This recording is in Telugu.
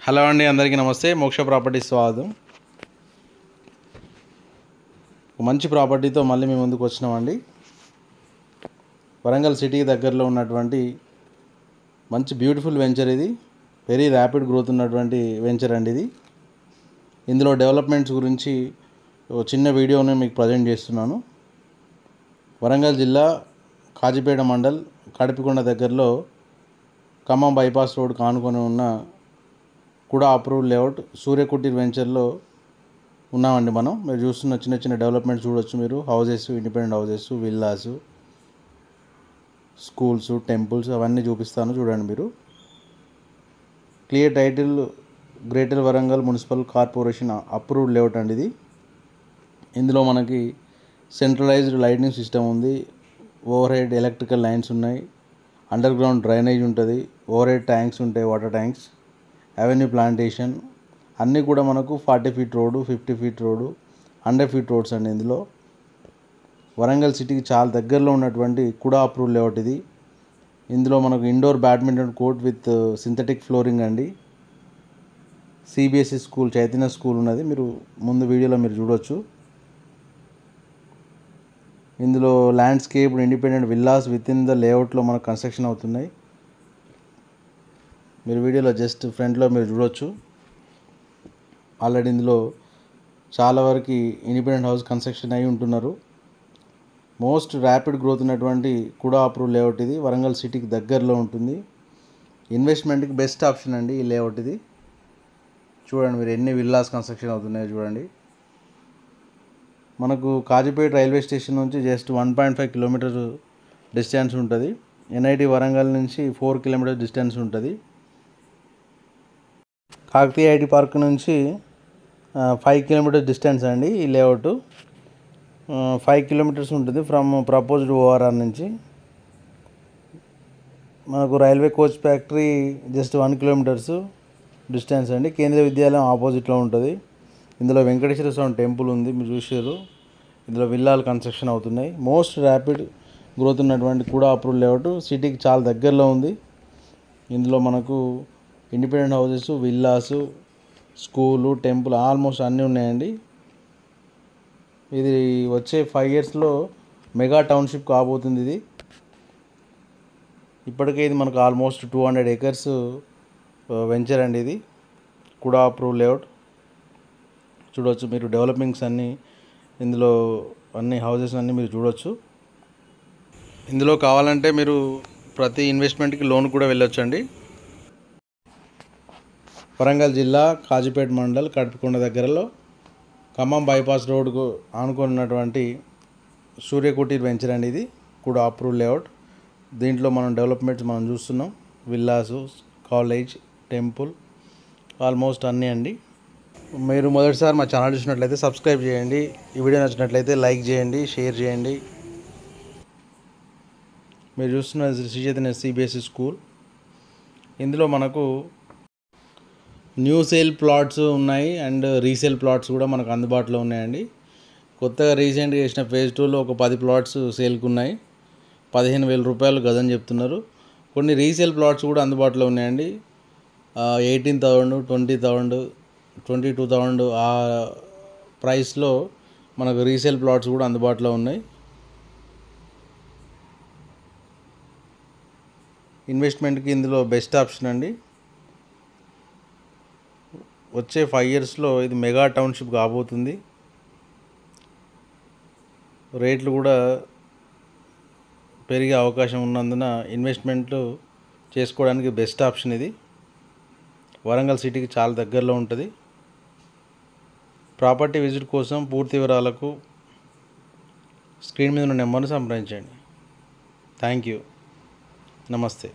హలో అండి, అందరికీ నమస్తే. మోక్ష ప్రాపర్టీస్ స్వాగతం. మంచి ప్రాపర్టీతో మళ్ళీ మేము ముందుకు వచ్చినామండి. వరంగల్ సిటీకి దగ్గరలో ఉన్నటువంటి మంచి బ్యూటిఫుల్ వెంచర్ ఇది. వెరీ ర్యాపిడ్ గ్రోత్ ఉన్నటువంటి వెంచర్ అండి ఇది. ఇందులో డెవలప్మెంట్స్ గురించి ఒక చిన్న వీడియోని మీకు ప్రజెంట్ చేస్తున్నాను. వరంగల్ జిల్లా కాజీపేట మండల్ కడపికొండ దగ్గరలో ఖమ్మం బైపాస్ రోడ్ కానుకొని ఉన్న కూడా అప్రూవ్డ్ లేఅవుట్ సూర్యకుటీర్ వెంచర్లో ఉన్నామండి. మీరు చూస్తున్న చిన్న చిన్న డెవలప్మెంట్స్ చూడొచ్చు. మీరు houses, independent houses, villas, schools, temples అవన్నీ చూపిస్తాను చూడండి. మీరు clear title greater Warangal municipal corporation approved layout అండి ఇది. ఇందులో మనకి సెంట్రలైజ్డ్ లైటింగ్ సిస్టమ్ ఉంది, ఓవర్ హెడ్ ఎలక్ట్రికల్ లైన్స్ ఉన్నాయి, అండర్ గ్రౌండ్ డ్రైనేజ్ ఉంటుంది, ఓవర్ హెడ్ ట్యాంక్స్ ఉంటాయి, వాటర్ ట్యాంక్స్, అవెన్యూ ప్లాంటేషన్ అన్నీ కూడా మనకు 40 feet road, 50 feet road, 100 feet roads అండి. ఇందులో వరంగల్ సిటీకి చాలా దగ్గరలో ఉన్నటువంటి కూడా అప్రూవ్డ్ లేఅవుట్ ఇది. ఇందులో మనకు indoor badminton court with synthetic flooring అండి. సిబిఎస్ఈ స్కూల్, చైతన్య స్కూల్ ఉన్నది. మీరు ముందు వీడియోలో మీరు చూడొచ్చు. ఇందులో landscape independent villas with in the లేఅవుట్లో మనకు కన్స్ట్రక్షన్ అవుతున్నాయి. మీరు వీడియోలో జస్ట్ ఫ్రంట్లో మీరు చూడొచ్చు. ఆల్రెడీ ఇందులో చాలా వరకు ఇండిపెండెంట్ హౌస్ కన్స్ట్రక్షన్ అయి ఉంటున్నారు. మోస్ట్ ర్యాపిడ్ గ్రోత్ ఉన్నటువంటి కూడా అప్రూవ్ లేఅవుట్ ఇది. వరంగల్ సిటీకి దగ్గరలో ఉంటుంది. ఇన్వెస్ట్మెంట్కి బెస్ట్ ఆప్షన్ అండి ఈ లేఅవుట్ ఇది. చూడండి మీరు ఎన్ని విల్లాస్ కన్స్ట్రక్షన్ అవుతున్నాయో చూడండి. మనకు కాజీపేట రైల్వే స్టేషన్ నుంచి జస్ట్ 1.5 కిలోమీటర్స్ డిస్టెన్స్ ఉంటుంది. ఎన్ఐటి వరంగల్ నుంచి 4 కిలోమీటర్స్ డిస్టెన్స్ ఉంటుంది. కాకతీయ ఐటీ పార్క్ నుంచి 5 కిలోమీటర్స్ డిస్టెన్స్ అండి ఈ లేఅవుట్. 5 కిలోమీటర్స్ ఉంటుంది ఫ్రమ్ ప్రపోజ్డ్ ఓఆర్ఆర్ నుంచి. మనకు railway coach factory just 1 kilometres distance అండి. కేంద్రీయ విద్యాలయం ఆపోజిట్లో ఉంటుంది. ఇందులో వెంకటేశ్వర స్వామి టెంపుల్ ఉంది, మీరు చూసారు. ఇందులో విల్లాలు కన్స్ట్రక్షన్ అవుతున్నాయి. మోస్ట్ ర్యాపిడ్ గ్రోత్ ఉన్నటువంటి కూడా అప్రూవ్డ్ లేఅవుట్ సిటీకి చాలా దగ్గరలో ఉంది. ఇందులో మనకు independent houses, villas, school, temple almost అన్నీ ఉన్నాయండి. ఇది వచ్చే 5 ఇయర్స్లో మెగా టౌన్షిప్ కాబోతుంది ఇది. ఇప్పటికే ఇది మనకు ఆల్మోస్ట్ 200 ఏకర్స్ వెంచర్ అండి ఇది. కూడా అప్రూవ్ లేఅవుట్ చూడవచ్చు మీరు. డెవలపింగ్స్ అన్నీ ఇందులో అన్ని హౌసెస్ అన్నీ మీరు చూడవచ్చు. ఇందులో కావాలంటే మీరు ప్రతి ఇన్వెస్ట్మెంట్కి లోన్ కూడా వెళ్ళొచ్చండి. వరంగల్ జిల్లా కాజీపేట మండల్ కడపకొండ దగ్గరలో ఖమ్మం బైపాస్ రోడ్కు ఆనుకొని ఉన్నటువంటి సూర్యకుటీర్ వెంచర్ అండి ఇది. కూడా అప్రూవ్ లేఅవుట్. దీంట్లో మనం డెవలప్మెంట్స్ మనం చూస్తున్నాం. విల్లాసు, కాలేజ్, టెంపుల్ ఆల్మోస్ట్ అన్నీ అండి. మీరు మొదటిసారి మా ఛానల్ చూసినట్లయితే సబ్స్క్రైబ్ చేయండి. ఈ వీడియో నచ్చినట్లయితే లైక్ చేయండి, షేర్ చేయండి. మీరు చూస్తున్న శ్రీ చైతన్య సిబిఎస్ఈ స్కూల్. ఇందులో మనకు న్యూ సేల్ ప్లాట్స్ ఉన్నాయి అండ్ రీసేల్ ప్లాట్స్ కూడా మనకు అందుబాటులో ఉన్నాయండి. కొత్తగా రీసెంట్గా చేసిన ఫేజ్ 2లో ఒక 10 ప్లాట్స్ సేల్కి ఉన్నాయి. 15,000 రూపాయలు గజం చెప్తున్నారు. కొన్ని రీసేల్ ప్లాట్స్ కూడా అందుబాటులో ఉన్నాయండి. 18,000, 20,000, 22,000 ఆ ప్రైస్లో మనకు రీసేల్ ప్లాట్స్ కూడా అందుబాటులో ఉన్నాయి. ఇన్వెస్ట్మెంట్కి ఇందులో బెస్ట్ ఆప్షన్ అండి. వచ్చే 5 ఇయర్స్లో ఇది మెగా టౌన్షిప్ కాబోతుంది. రేట్లు కూడా పెరిగే అవకాశం ఉన్నందున ఇన్వెస్ట్మెంట్లు చేసుకోవడానికి బెస్ట్ ఆప్షన్ ఇది. వరంగల్ సిటీకి చాలా దగ్గరలో ఉంటుంది. ప్రాపర్టీ విజిట్ కోసం పూర్తి వివరాలకు స్క్రీన్ మీద ఉన్న నెంబర్ను సంప్రదించండి. Thank you. నమస్తే.